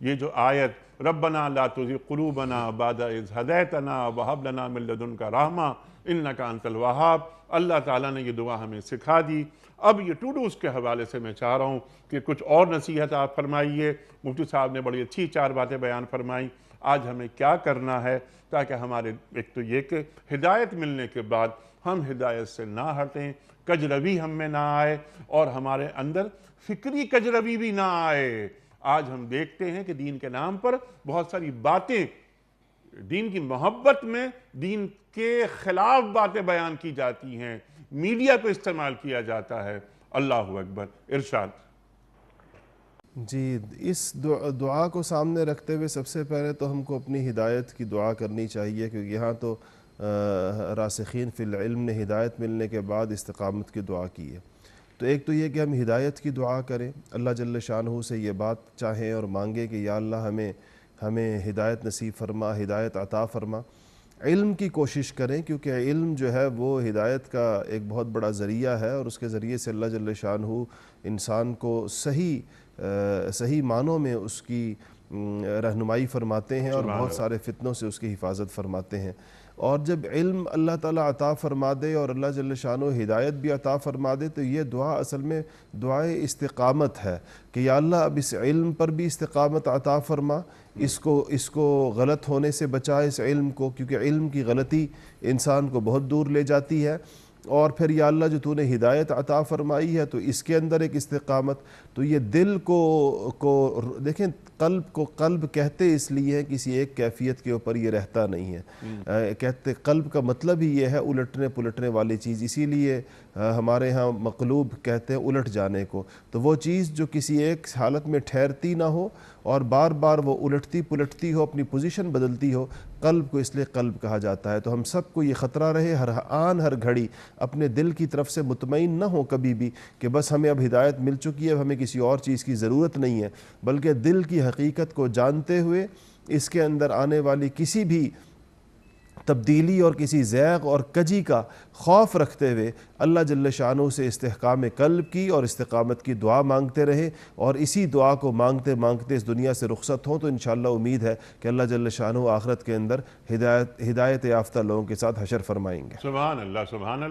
یہ جو آیت ربنا لا تزغ قلوبنا بعد اذ ہدیتنا وہب لنا من لدنک رحمہ انک انت الوہاب، اللہ تعالیٰ نے یہ دعا ہمیں سکھا دی۔ اب یہ ٹو ڈوز کے حوالے سے میں چاہ رہا ہوں کہ کچھ اور نصیحت آپ فرمائیے۔ مفتی صاحب نے بڑی اچھی 4 باتیں بیان فرمائیں، آج ہمیں کیا کرنا ہے تاکہ ہمارے ایک تو یہ کہ ہدایت ملنے کے بعد ہم ہدایت سے نہ ہٹیں، کجروی ہم میں نہ آئے اور ہمارے اندر فکری کجروی بھی نہ آئے۔ آج ہم دیکھتے ہیں کہ دین کے نام پر بہت ساری باتیں، دین کی محبت میں دین کے خلاف باتیں بیان کی جاتی ہیں، میڈیا کو استعمال کیا جاتا ہے۔ اللہ اکبر، ارشاد۔ جی، اس دعا کو سامنے رکھتے ہوئے سب سے پہلے تو ہم کو اپنی ہدایت کی دعا کرنی چاہیے، کیونکہ یہاں تو راسخین فی العلم نے ہدایت ملنے کے بعد استقامت کی دعا کی ہے۔ تو ایک تو یہ کہ ہم ہدایت کی دعا کریں، اللہ جل شانہ سے یہ بات چاہیں اور مانگیں کہ یا اللہ ہمیں ہدایت نصیب فرما، ہدایت عطا فرما۔ علم کی کوشش کریں، کیونکہ علم جو ہے وہ ہدایت کا ایک بہت بڑا ذریعہ ہے، اور اس کے ذریعے سے اللہ جل شانہ انسان کو صحیح معنوں میں اس کی رہنمائی فرماتے ہیں اور بہت سارے فتنوں سے اس کی حفاظت فرماتے ہیں۔ اور جب علم اللہ تعالیٰ عطا فرما دے اور اللہ جل شانہ ہدایت بھی عطا فرما دے تو یہ دعا اصل میں دعائے استقامت ہے کہ یا اللہ اب اس علم پر بھی استقامت عطا فرما، اس کو غلط ہونے سے بچا اس علم کو، کیونکہ علم کی غلطی انسان کو بہت دور لے جاتی ہے۔ اور پھر یا اللہ جو تو نے ہدایت عطا فرمائی ہے تو اس کے اندر ایک استقامت، تو یہ دل کو دیکھیں، قلب کہتے اس لیے ہے کسی ایک کیفیت کے اوپر یہ رہتا نہیں ہے، کہتے قلب کا مطلب ہی یہ ہے الٹنے پلٹنے والی چیز، اسی لیے ہمارے ہاں مقلوب کہتے ہیں الٹ جانے کو، تو وہ چیز جو کسی ایک حالت میں ٹھہرتی نہ ہو اور بار بار وہ الٹتی پلٹتی ہو، اپنی پوزیشن بدلتی ہو، قلب کو اس لیے قلب کہا جاتا ہے۔ تو ہم سب کو یہ خطرہ رہے ہر آن ہر گھڑی اپنے دل کی طرف سے مطمئن نہ ہو کبھی بھی کہ بس ہمیں اب ہدایت مل چکی ہے، اب ہمیں کسی اور چیز کی ضرورت نہیں ہے، بلکہ دل کی حقیقت کو جانتے ہوئے اس کے اندر آنے والی کسی بھی تبدیلی اور کسی زیغ اور کجی کا خوف رکھتے ہوئے اللہ جل شانہ سے استحکام قلب کی اور استقامت کی دعا مانگتے رہے، اور اسی دعا کو مانگتے مانگتے اس دنیا سے رخصت ہوں تو انشاءاللہ امید ہے کہ اللہ جل شانہ آخرت کے اندر ہدایت یافتہ لوگوں کے ساتھ حشر فرمائیں گے۔ سبحان اللہ، سبحان اللہ۔